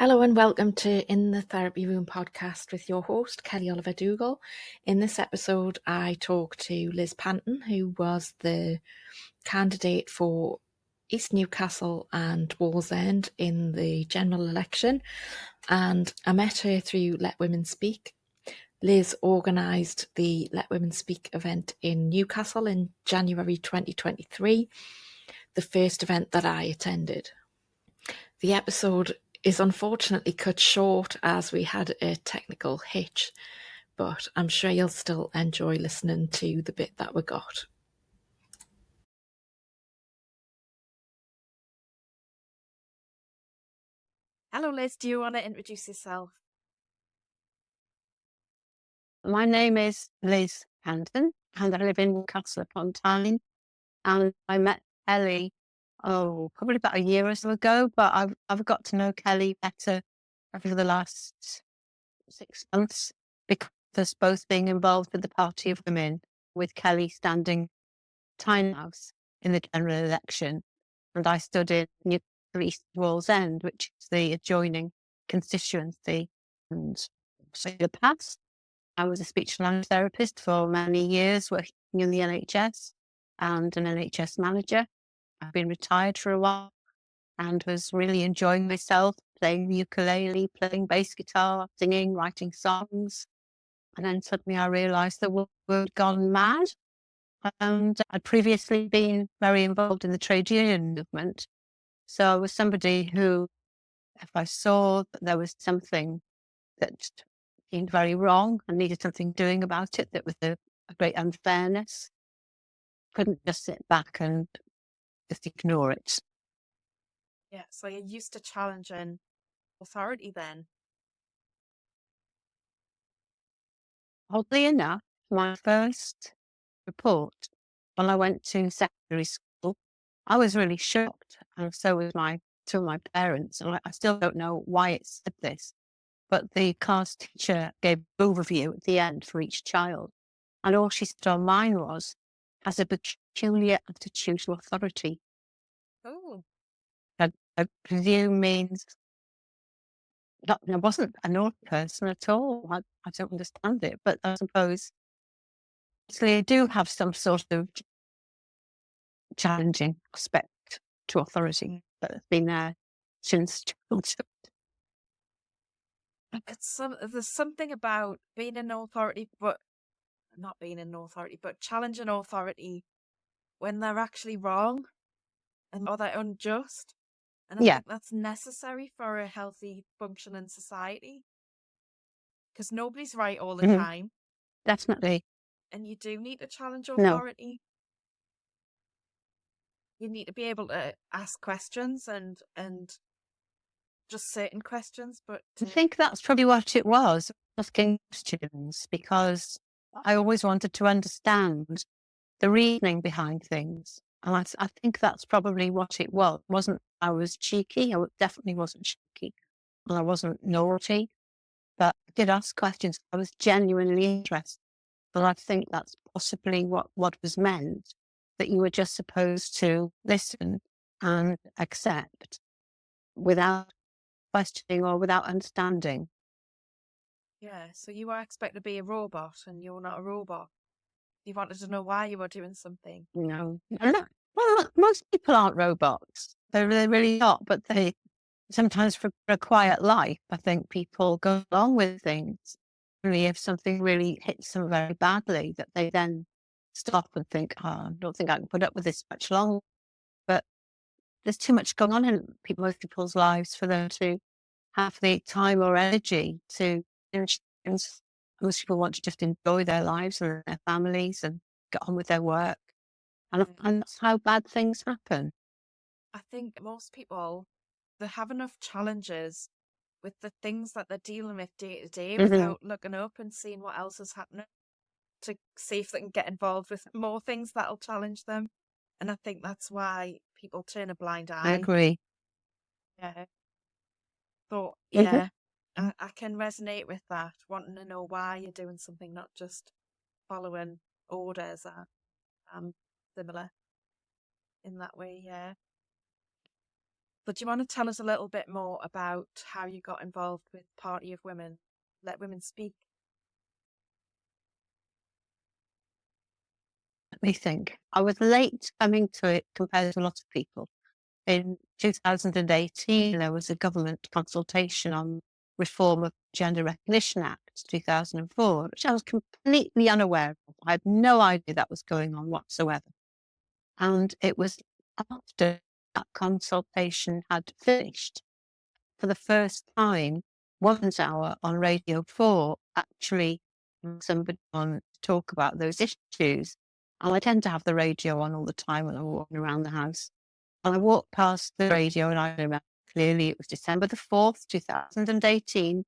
Hello and welcome to In the Therapy Room podcast with your host, Kelly Oliver Dougall. In this episode, I talk to Liz Panton, who was the candidate for East Newcastle and Wallsend in the general election, and I met her through Let Women Speak. Liz organised the Let Women Speak event in Newcastle in January 2023, the first event that I attended. The episode is unfortunately cut short as we had a technical hitch, but I'm sure you'll still enjoy listening to the bit that we got. Hello Liz, do you want to introduce yourself? My name is Liz Panton and I live in Newcastle upon Tyne, and I met Kelly probably about a year or so ago, but I've got to know Kelly better over the last 6 months because of us both being involved with the Party of Women, with Kelly standing Tyne House in the general election, and I stood in Newcastle East Wallsend, which is the adjoining constituency. And so in the past, I was a speech language therapist for many years, working in the NHS and an NHS manager. I've been retired for a while and was really enjoying myself, playing the ukulele, playing bass guitar, singing, writing songs. And then suddenly I realised the world had gone mad. And I'd previously been very involved in the trade union movement. So I was somebody who, if I saw that there was something that seemed very wrong and needed something doing about it, that was a great unfairness, couldn't just sit back and just ignore it. Yeah, so you're used to challenging authority then? Oddly enough, my first report when I went to secondary school, I was really shocked, and so was two of my parents, and I still don't know why it said this, but the class teacher gave an overview at the end for each child, and all she said on mine was, has a peculiar attitude to authority. Oh, I presume means I wasn't a naughty person at all. I don't understand it, but I suppose obviously I do have some sort of challenging aspect to authority that has been there since childhood. there's something about being an authority, but not being an authority, but challenging authority when they're actually wrong or they're unjust. And I Yeah. think that's necessary for a healthy, functioning society. Because nobody's right all the time. Definitely. And you do need to challenge No. authority. You need to be able to ask questions and just certain questions. But I think that's probably what it was, asking questions, because I always wanted to understand the reasoning behind things. And I think that's probably what it was. It wasn't I was cheeky. I definitely wasn't cheeky. And I wasn't naughty. But I did ask questions. I was genuinely interested. But I think that's possibly what was meant, that you were just supposed to listen and accept without questioning or without understanding. yeah, so you are expected to be a robot and you're not a robot. You wanted to know why you were doing something. No. Well, most people aren't robots. They're really not, but they sometimes for a quiet life, I think people go along with things. Only if something really hits them very badly, that they then stop and think, oh, I don't think I can put up with this much longer. But there's too much going on in most people's lives for them to have the time or energy to finish things. Most people want to just enjoy their lives and their families and get on with their work. And that's how bad things happen. I think most people, they have enough challenges with the things that they're dealing with day to day without looking up and seeing what else is happening to see if they can get involved with more things that'll challenge them. And I think that's why people turn a blind eye. I agree. Yeah. So, yeah, I can resonate with that, wanting to know why you're doing something, not just following orders. I'm similar in that way, yeah. But do you want to tell us a little bit more about how you got involved with Party of Women? Let Women Speak. Let me think. I was late coming to it compared to a lot of people. In 2018, there was a government consultation on reform of Gender Recognition Act 2004, which I was completely unaware of. I had no idea that was going on whatsoever. And it was after that consultation had finished, for the first time, Woman's Hour on Radio 4 actually had somebody on to talk about those issues. And I tend to have the radio on all the time when I'm walking around the house. And I walked past the radio and I remember clearly it was December the 4th, 2018.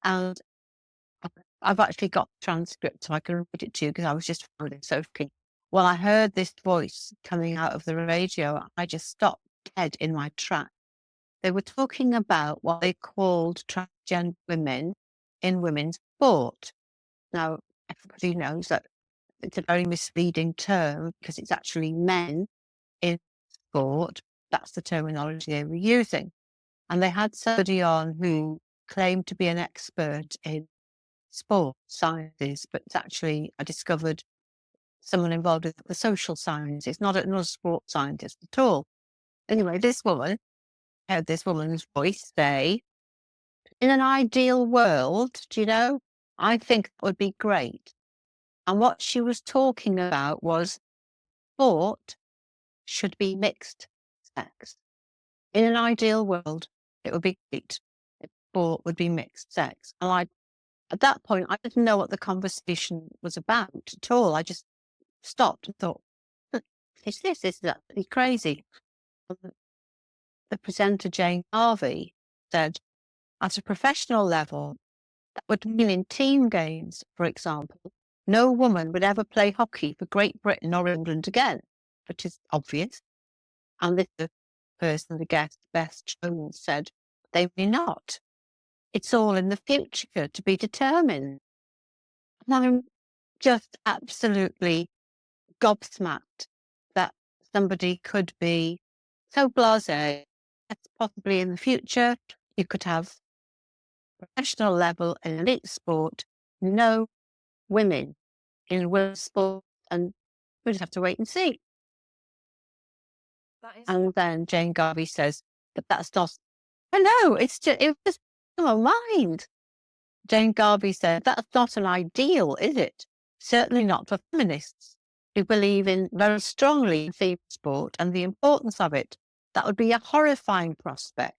And I've actually got the transcript so I can read it to you because I was just finding it so keen. Well, I heard this voice coming out of the radio. I just stopped dead in my tracks. They were talking about what they called transgender women in women's sport. Now, everybody knows that it's a very misleading term because it's actually men in sport. That's the terminology they were using. And they had somebody on who claimed to be an expert in sport sciences, but it's actually, I discovered, someone involved with the social sciences, not a sport scientist at all. Anyway, this woman heard this woman's voice say, in an ideal world, do you know, I think that would be great. And what she was talking about was sport should be mixed sex. In an ideal world, it would be great if sport would be mixed sex. And at that point, I didn't know what the conversation was about at all. I just stopped and thought, this is absolutely crazy. The presenter, Jane Harvey, said, at a professional level, that would mean in team games, for example, no woman would ever play hockey for Great Britain or England again, which is obvious. And this person, the guest, Beth Jones, said, they may not. It's all in the future to be determined. And I'm just absolutely gobsmacked that somebody could be so blasé. That's possibly in the future. You could have professional level in elite sport, no women in women's sport, and we just have to wait and see. And then Jane Garvey says that that's not. I know it was in my mind. Jane Garvey said that's not an ideal, is it? Certainly not for feminists who believe in very strongly in female sport and the importance of it. That would be a horrifying prospect.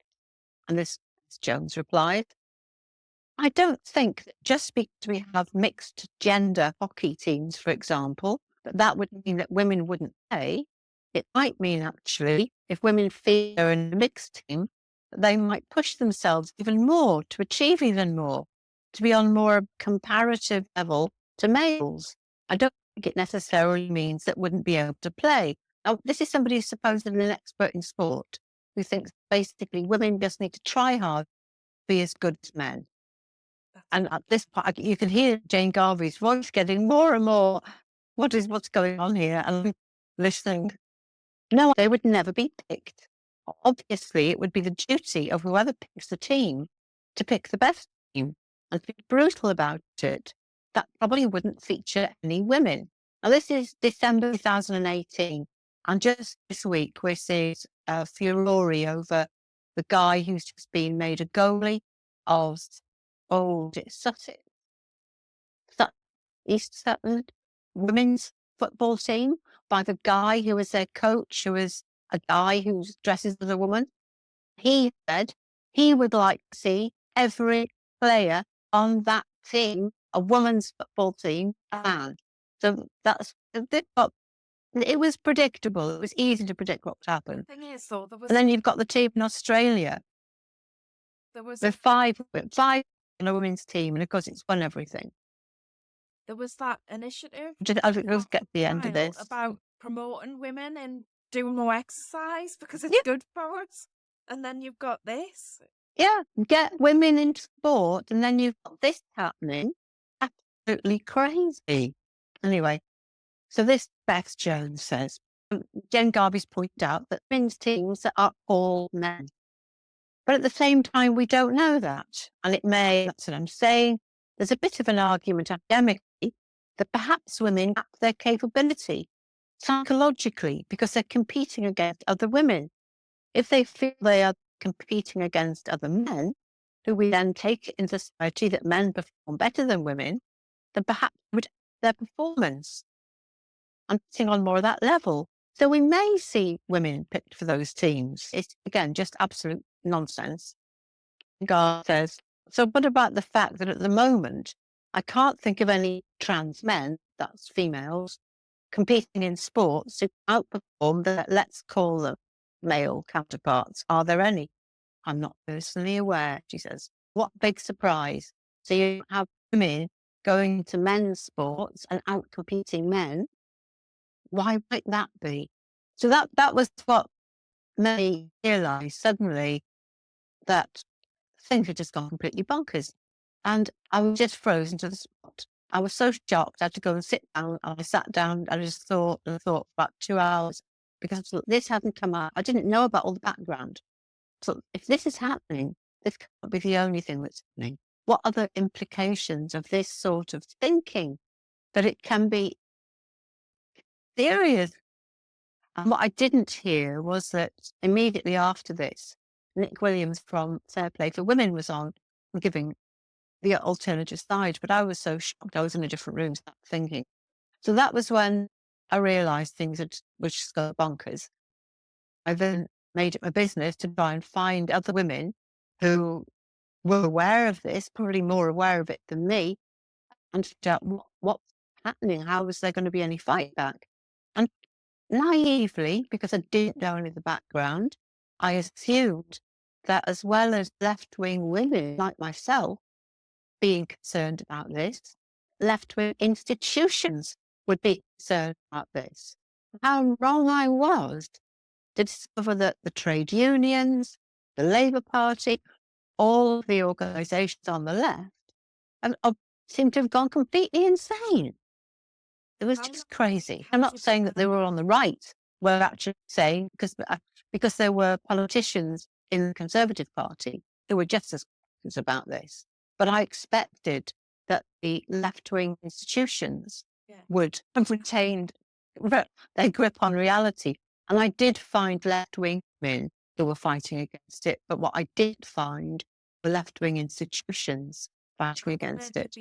And this Jones replied, I don't think that just because we have mixed gender hockey teams, for example, that would mean that women wouldn't play. It might mean actually, if women feel they're in a mixed team, they might push themselves even more to achieve even more, to be on more comparative level to males. I don't think it necessarily means that wouldn't be able to play. Now, this is somebody who's supposedly an expert in sport, who thinks basically women just need to try hard to be as good as men. And at this point, you can hear Jane Garvey's voice getting more and more, what's going on here? And I'm listening. No, they would never be picked. Obviously, it would be the duty of whoever picks the team to pick the best team and to be brutal about it. That probably wouldn't feature any women. Now, this is December 2018. And just this week, we're seeing furore over the guy who's just been made a goalie of Sussex, East Sutton women's football team by the guy who was their coach, who was a guy who dresses as a woman. He said he would like to see every player on that team, a women's football team, a man. So it was predictable. It was easy to predict what would happen. The thing is, though, And then you've got the team in Australia. There are five in a women's team, and of course, it's won everything. There was that initiative. I'll get to the end of this about promoting women and doing more exercise because it's good for us. And then you've got this. Yeah, get women into sport, and then you've got this happening. Absolutely crazy. Anyway, so this Beth Jones says, Jen Garvey's pointed out that men's teams are all men. But at the same time, we don't know that. And that's what I'm saying, there's a bit of an argument academically that perhaps women lack their capability psychologically because they're competing against other women. If they feel they are competing against other men, who we then take into society that men perform better than women, then perhaps would their performance and sitting on more of that level. So we may see women picked for those teams. It's, again, just absolute nonsense. God says, so what about the fact that at the moment, I can't think of any trans men, that's females, competing in sports who outperform their, let's call them, male counterparts. Are there any? I'm not personally aware, she says. What big surprise. So you have women going to men's sports and out-competing men. Why might that be? So that was what made me realise suddenly that things had just gone completely bonkers. And I was just frozen to the spot. I was so shocked. I had to go and sit down. And I sat down and I just thought for about 2 hours because this hadn't come out. I didn't know about all the background. So if this is happening, this can't be the only thing that's happening. What are the implications of this sort of thinking? That it can be serious. And what I didn't hear was that immediately after this, Nick Williams from Fair Play for Women was on giving the alternative side, but I was so shocked. I was in a different room thinking. So that was when I realised things were just going bonkers. I then made it my business to try and find other women who were aware of this, probably more aware of it than me, and find out what's happening. How was there going to be any fight back? And naively, because I didn't know any of the background, I assumed that as well as left-wing women like myself being concerned about this, left-wing institutions would be concerned about this. How wrong I was to discover that the trade unions, the Labour Party, all of the organisations on the left seem to have gone completely insane. It was just crazy. I'm not saying that they were on the right. We're actually saying because there were politicians in the Conservative Party who were just as conscious about this. But I expected that the left-wing institutions would have retained their grip on reality. And I did find left-wing men who were fighting against it. But what I did find were left-wing institutions fighting against it.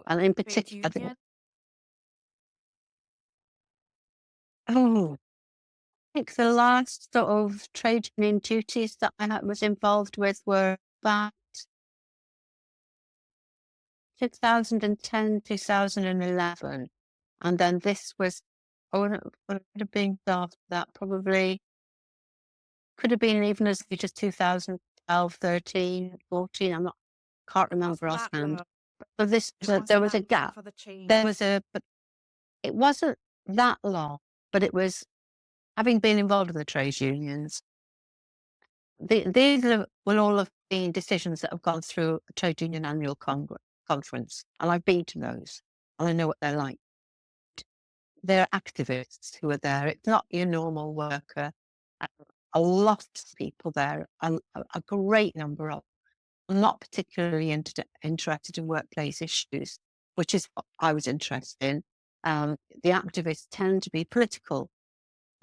And in particular, I think the last sort of trade union duties that I was involved with were about 2010, 2011. And then this was, it would have been after that, probably could have been even as late as 2012, 13, 14. Can't remember offhand. But there was a gap. But it wasn't that long, but it was, having been involved in the trade unions, these will all have been decisions that have gone through a trade union annual conference, and I've been to those, and I know what they're like. They're activists who are there. It's not your normal worker. A lot of people there, a great number of them, not particularly interested in workplace issues, which is what I was interested in. The activists tend to be political.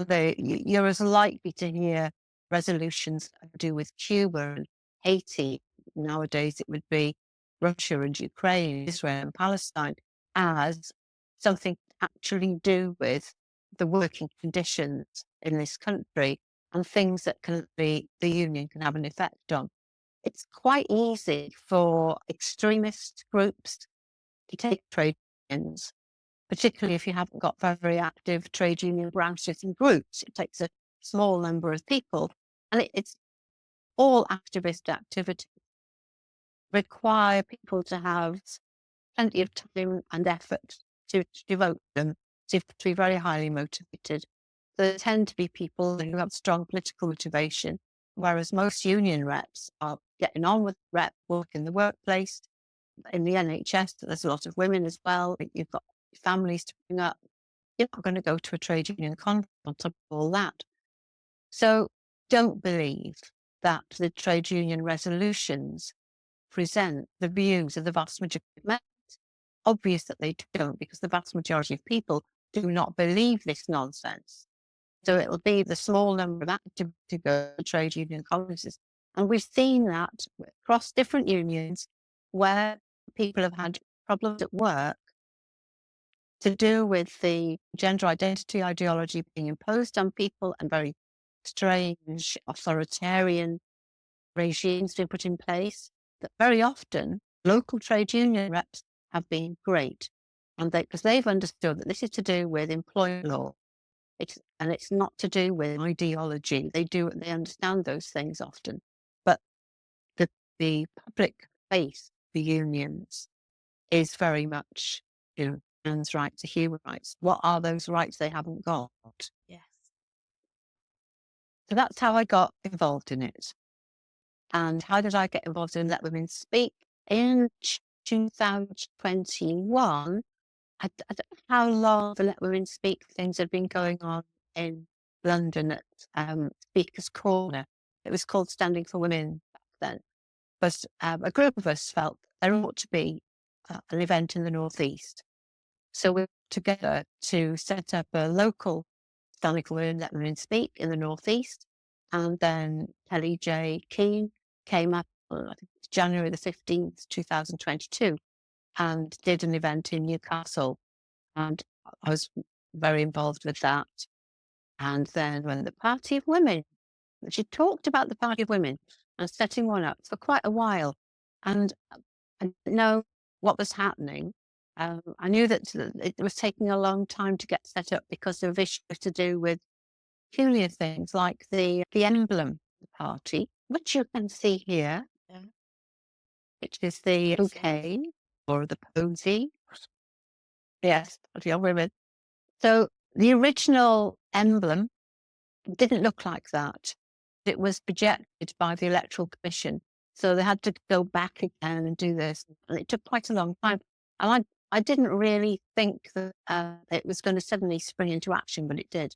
You're as likely to hear resolutions to do with Cuba and Haiti. Nowadays, it would be Russia and Ukraine, Israel and Palestine, as something to actually do with the working conditions in this country and things that the union can have an effect on. It's quite easy for extremist groups to take trade unions, particularly if you haven't got very active trade union branches and groups. It takes a small number of people, and it's all activist activities require people to have plenty of time and effort to devote them, to be very highly motivated. There tend to be people who have strong political motivation, whereas most union reps are getting on with rep work in the workplace. In the NHS, there's a lot of women as well. You've got families to bring up. you're not going to go to a trade union conference on top of all that. So don't believe that the trade union resolutions present the views of the vast majority of members. Obvious that they don't, because the vast majority of people do not believe this nonsense. So it'll be the small number of active to go to trade union conferences. And we've seen that across different unions where people have had problems at work to do with the gender identity ideology being imposed on people and very strange authoritarian regimes being put in place, that very often local trade union reps have been great. And because they've understood that this is to do with employment law. It's not to do with ideology. They understand those things often. But the public face, the unions, is very much, men's rights to human rights. What are those rights they haven't got? Yes. So that's how I got involved in it. And how did I get involved in Let Women Speak? In 2021, I don't know how long the Let Women Speak things had been going on in London at Speaker's Corner. It was called Standing for Women back then. But a group of us felt there ought to be an event in the Northeast. So we were together to set up a local Standing for Women, Let Women Speak in the Northeast. And then Kelly J. Keane came up, I think it was January the 15th, 2022, and did an event in Newcastle. And I was very involved with that. And then when the Party of Women, she talked about the Party of Women and setting one up for quite a while. And I didn't know what was happening. I knew that it was taking a long time to get set up because of issues to do with peculiar things like the emblem of the party, which you can see here, which is the bouquet or the posy. Yes, Party of Women. So the original emblem didn't look like that. It was projected by the Electoral Commission. So they had to go back again and do this. And it took quite a long time. And I didn't really think that it was going to suddenly spring into action, but it did.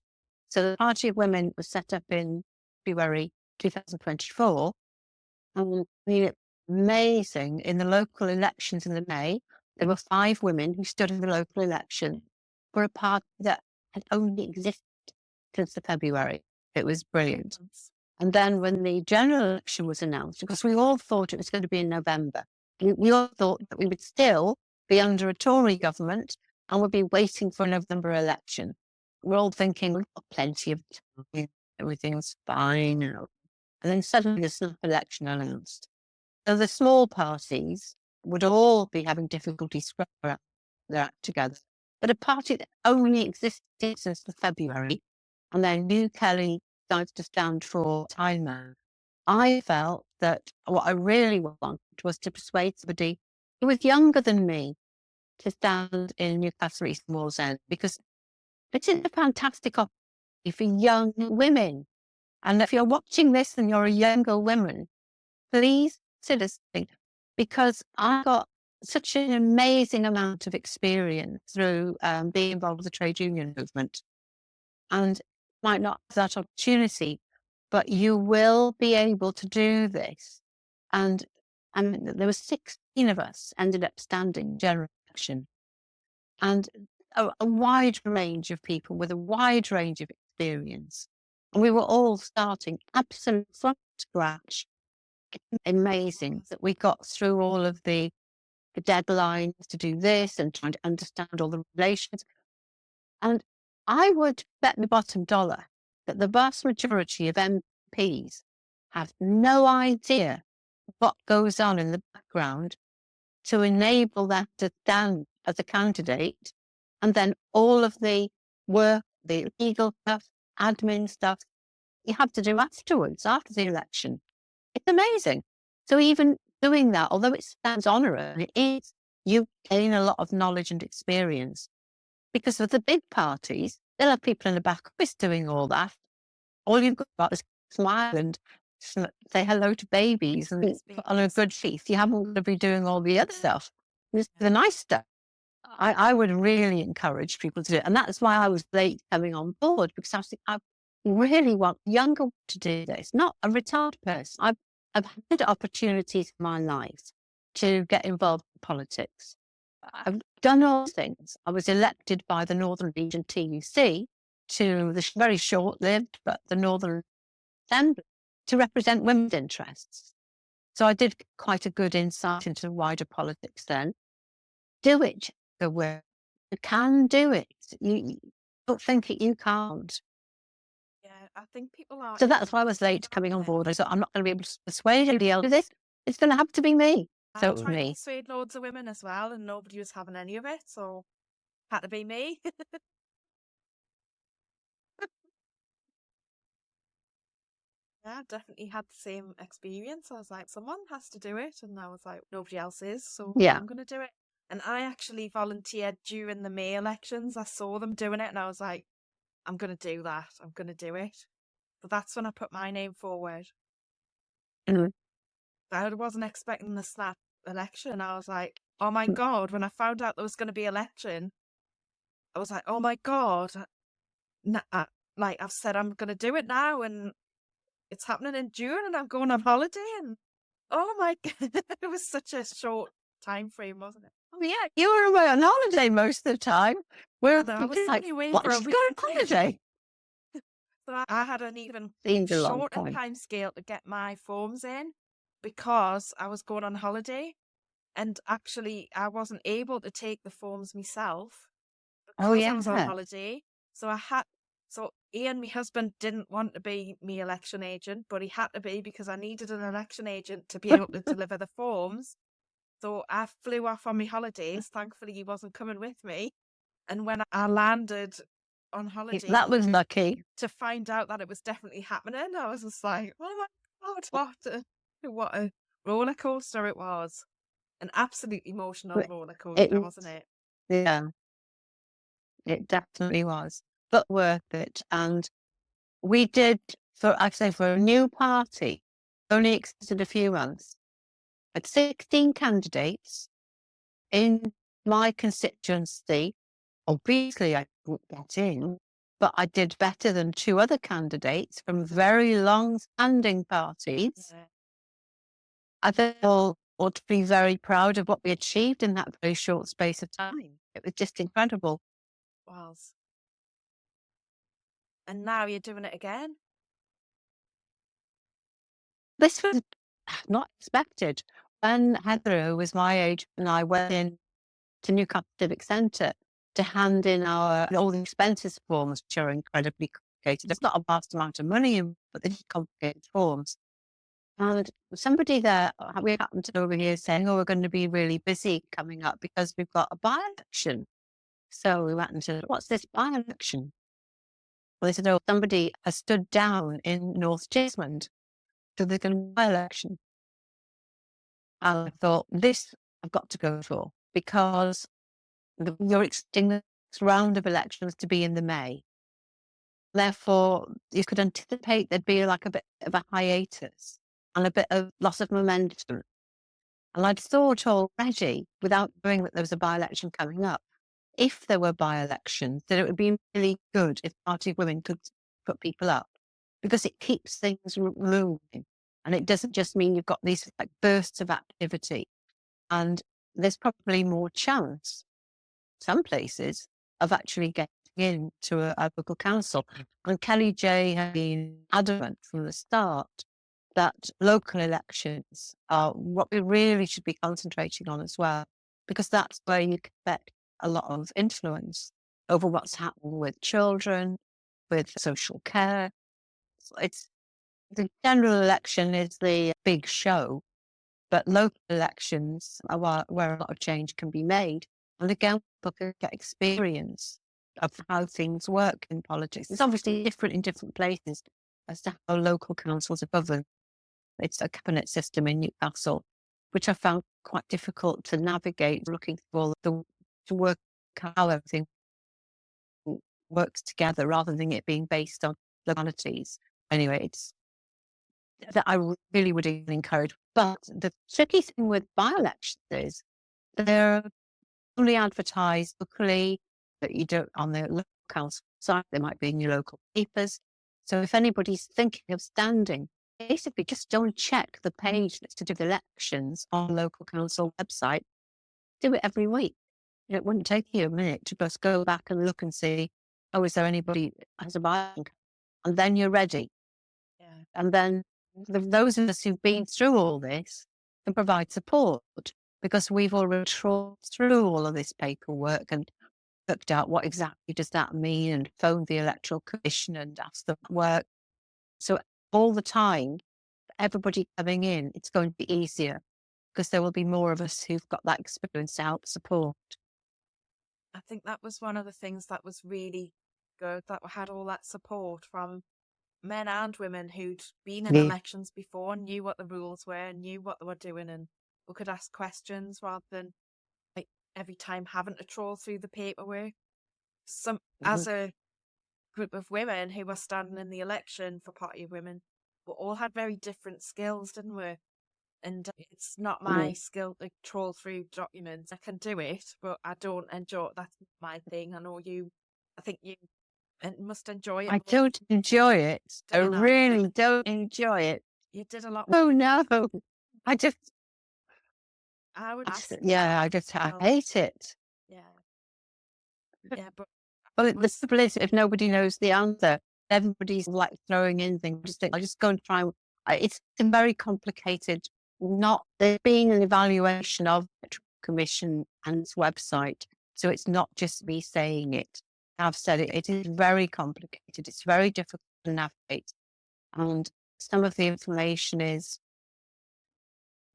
So the Party of Women was set up in February 2024. And amazing. In the local elections in the May, there were 5 women who stood in the local election for a party that had only existed since the February. It was brilliant. And then when the general election was announced, because we all thought it was going to be in November, we all thought that we would still be under a Tory government and would be waiting for a November election. We're all thinking we've got plenty of time, everything's fine. And then suddenly the snap election announced. So the small parties would all be having difficulty scrubbing their act together. But a party that only existed since the February, and then New Kelly decided to stand for Time. I felt that what I really wanted was to persuade somebody who was younger than me to stand in Newcastle East and Wallsend, because it's a fantastic opportunity for young women. And if you're watching this and you're a younger woman, please consider something, because I got such an amazing amount of experience through being involved with the trade union movement. And might not have that opportunity, but you will be able to do this. And there were 16 of us ended up standing general election, and a wide range of people with a wide range of experience. And we were all starting absolutely from scratch. Amazing that we got through all of the deadlines to do this and trying to understand all the relations. And I would bet the bottom dollar that the vast majority of MPs have no idea what goes on in the background to enable them to stand as a candidate, and then all of the work, the legal stuff, admin stuff, you have to do afterwards, after the election. It's amazing. So even doing that, although it sounds honorary, it is, you gain a lot of knowledge and experience. Because with the big parties, they'll have people in the back office doing all that. All you've got is smile and say hello to babies and put on a good face. You haven't got to be doing all the other stuff. It's the nice stuff. I would really encourage people to do it. And that's why I was late coming on board, because I was thinking, I really want younger to do this, not a retired person. I've had opportunities in my life to get involved in politics. I've done all things. I was elected by the Northern Region TUC to the very short-lived, but the Northern Assembly to represent women's interests. So I did quite a good insight into wider politics then. Do it, Jessica. You can do it. You don't think it, you can't. Yeah, I think people are. So that's why I was late coming on board. I thought, I'm not going to be able to persuade anybody else to do this. It's going to have to be me. So I it was tried to me. persuade loads of women as well, and nobody was having any of it, so had to be me. Yeah, I definitely had the same experience. I was like, someone has to do it, and I was like, nobody else is, so Yeah. I'm going to do it. And I actually volunteered during the May elections. I saw them doing it, and I was like, I'm going to do that. I'm going to do it. So that's when I put my name forward. Mhm. I wasn't expecting the snap election. I was like, oh my God, when I found out there was going to be election, I was like, oh my God. Like I've said, I'm going to do it now, and it's happening in June, and I'm going on holiday, and oh my God, it was such a short time frame, wasn't it? Oh, yeah, you were away on holiday most of the time. We're I was like, only away what, for a she's week. going on holiday? So I had an even Seems a long shorter time. time scale to get my forms in because I was going on holiday, and actually I wasn't able to take the forms myself Oh, because I was on yeah. holiday. So Ian, my husband, didn't want to be my election agent, but he had to be because I needed an election agent to be able to deliver the forms. So I flew off on my holidays. Thankfully, he wasn't coming with me. And when I landed on holiday, That was lucky. to find out that it was definitely happening, I was just like, oh my God, what a roller coaster it was. An absolute emotional roller coaster, wasn't it? Yeah, it definitely was, but worth it. And we did, for a new party, only existed a few months, had 16 candidates in my constituency. Obviously, I didn't get in, but I did better than 2 other candidates from very long-standing parties. Yeah. I think all ought to be very proud of what we achieved in that very short space of time. It was just incredible. Was. And now you're doing it again? This was not expected. When Heather, who was my age, and I went in to Newcastle Civic Centre to hand in all the expenses forms, which are incredibly complicated. There's not a vast amount of money in, but they're complicated forms. And somebody there, we happened to overhear saying, oh, we're going to be really busy coming up because we've got a by-election. So we went and said, what's this by-election? Well, they said, oh, somebody has stood down in North Jesmond, so there's going to be a by-election. And I thought, this I've got to go for, because you're expecting the next round of elections to be in the May. Therefore, you could anticipate there'd be like a bit of a hiatus and a bit of loss of momentum. And I'd thought already, without knowing that there was a by-election coming up, if there were by-elections, that it would be really good if Party of Women could put people up, because it keeps things moving. And it doesn't just mean you've got these like bursts of activity. And there's probably more chance, some places, of actually getting into a local council. And Kelly J has been adamant from the start that local elections are what we really should be concentrating on as well, because that's where you can get a lot of influence over what's happening with children, with social care. It's the general election is the big show, but local elections are where a lot of change can be made. And again, people can get experience of how things work in politics. It's obviously different in different places as to how local councils are governed. It's a cabinet system in Newcastle, which I found quite difficult to navigate, looking for to work out how everything works together rather than it being based on localities. Anyway, it's that I really would encourage. But the tricky thing with by-elections is they're only advertise locally, that you don't on the local council site. They might be in your local papers. So if anybody's thinking of standing, basically just go and check the page that's to do with elections on the local council website. Do it every week. It wouldn't take you a minute to just go back and look and see, oh, is there anybody that has a buying? And then you're ready. Yeah. And then those of us who've been through all this can provide support, because we've already trawled through all of this paperwork and worked out what exactly does that mean, and phoned the Electoral Commission and asked them to work. So all the time, everybody coming in, it's going to be easier, because there will be more of us who've got that experience to help support. I think that was one of the things that was really good, that had all that support from men and women who'd been in elections before, knew what the rules were, knew what they were doing, and who could ask questions rather than like every time having to trawl through the paperwork. As a group of women who were standing in the election for Party of Women, we all had very different skills, didn't we? And it's not my skill to trawl through documents. I can do it, but I don't enjoy it. That's my thing. I think you must enjoy it. I don't enjoy it. I really don't enjoy it. You did a lot. Oh no. I hate it. Yeah. Yeah, but well, the simple is, if nobody knows the answer, everybody's like throwing in things. I just go and try. It's very complicated. There's been an evaluation of the Commission and its website, so it's not just me saying it. I've said it. It is very complicated. It's very difficult to navigate, and some of the information is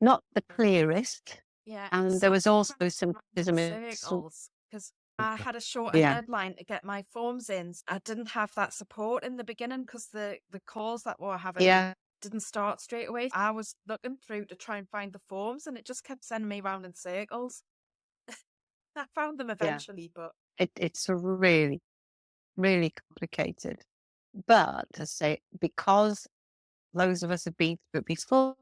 not the clearest. Yeah, and there was also some criticism because I had a shorter deadline to get my forms in. I didn't have that support in the beginning because the calls that we were having didn't start straight away. I was looking through to try and find the forms, and it just kept sending me round in circles. I found them eventually, but it's really, really complicated. But to say, because those of us have been through it before,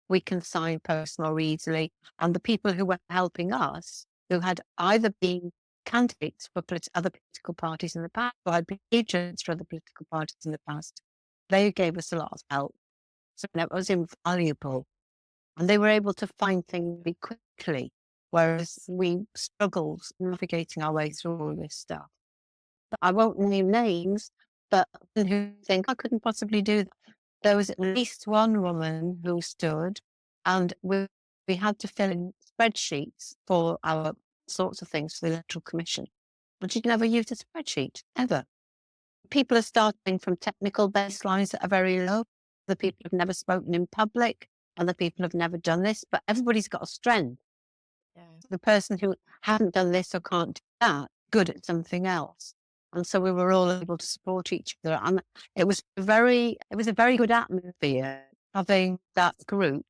we can signpost more easily. And the people who were helping us, who had either been candidates for other political parties in the past, or had been agents for other political parties in the past, they gave us a lot of help. So it was invaluable. And they were able to find things very quickly, whereas we struggled navigating our way through all this stuff. But I won't name names, but who think I couldn't possibly do that. There was at least one woman who stood, and we had to fill in spreadsheets for our sorts of things for the Electoral Commission. But she'd never used a spreadsheet, ever. People are starting from technical baselines that are very low. The people have never spoken in public, other people have never done this, but everybody's got a strength. yeah. The person who hasn't done this or can't do that, good at something else. And so we were all able to support each other. And it was a very good atmosphere having that group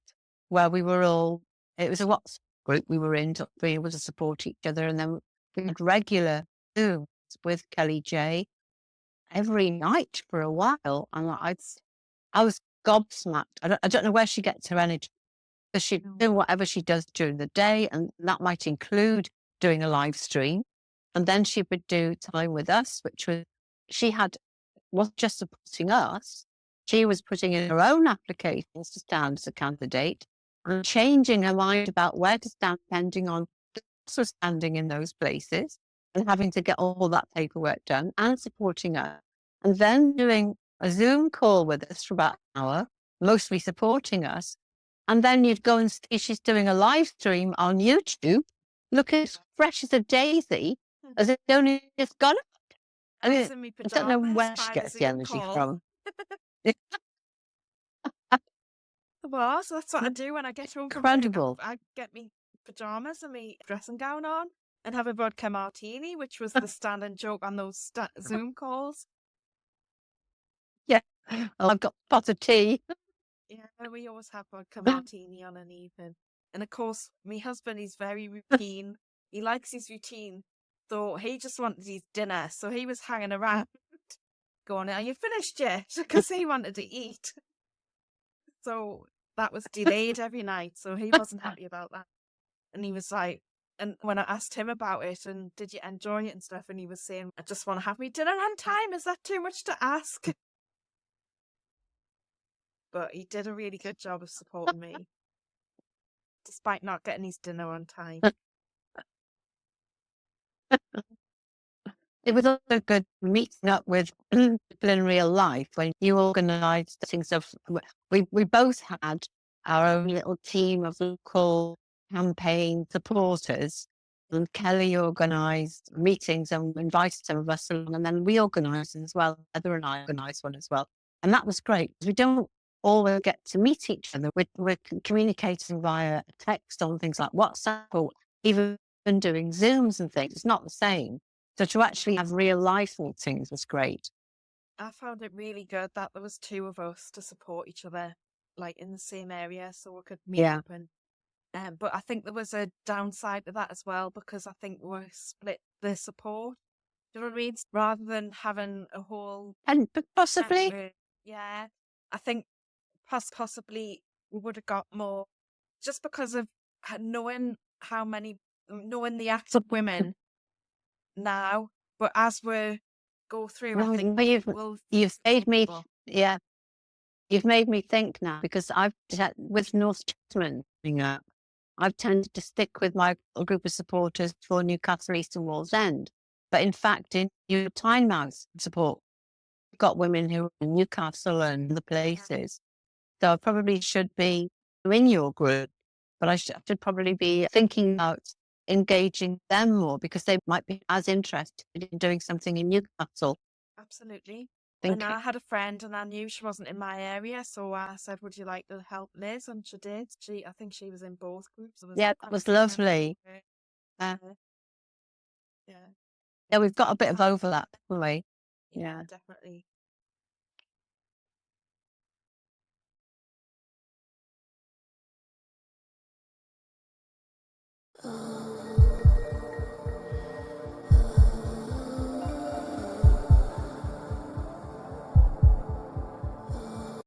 where we were all, it was a WhatsApp group we were in to be able to support each other. And then we had regular Zooms with Kelly J every night for a while. And I was gobsmacked. I don't know where she gets her energy, because she'd do whatever she does during the day, and that might include doing a live stream. And then she would do time with us, which wasn't just supporting us, she was putting in her own applications to stand as a candidate and changing her mind about where to stand depending on who was standing in those places, and having to get all that paperwork done and supporting her. And then doing a Zoom call with us for about an hour, mostly supporting us. And then you'd go and see she's doing a live stream on YouTube, looking as fresh as a daisy, as if they only just got it. I mean, I don't know where she gets the energy from. Well, so that's what I do when I get home. Incredible. I get me pajamas and me dressing gown on and have a vodka martini, which was the standing joke on those Zoom calls. Yeah, well, I've got a pot of tea. Yeah, we always have vodka martini on an evening. And of course, my husband is very routine. He likes his routine. So he just wanted his dinner. So he was hanging around going, are you finished yet? Because he wanted to eat. So that was delayed every night. So he wasn't happy about that. And he was like, And when I asked him about it and did you enjoy it and stuff, and he was saying, I just want to have me dinner on time. Is that too much to ask? But he did a really good job of supporting me, despite not getting his dinner on time. It was also good meeting up with people in real life when you organised things. We both had our own little team of local campaign supporters, and Kelly organised meetings and invited some of us along, and then we organised them as well. Heather and I organised one as well, and that was great because we don't always get to meet each other. We're communicating via text on things like WhatsApp or even doing Zooms and things. It's not the same. So to actually have real life meetings was great. I found it really good that there was two of us to support each other, like in the same area, so we could meet up. And but I think there was a downside to that as well, because I think we split the support. Do you know what I mean? Rather than having a whole And possibly, separate, I think possibly we would have got more, just because of knowing the active women now. But as we go through, I think you've made me, you've made me think now, because with North Cheltenham coming up, I've tended to stick with my group of supporters for Newcastle, East and Wallsend. But in fact, in your Tynemouth support, you've got women who are in Newcastle and other places. So I probably should be in your group, but I should probably be thinking about engaging them more, because they might be as interested in doing something in Newcastle. Absolutely. And I had a friend, and I knew she wasn't in my area, so I said, would you like to help Liz? And she did. I think she was in both groups. That was lovely. Yeah, we've got a bit of overlap, haven't we? Yeah, definitely.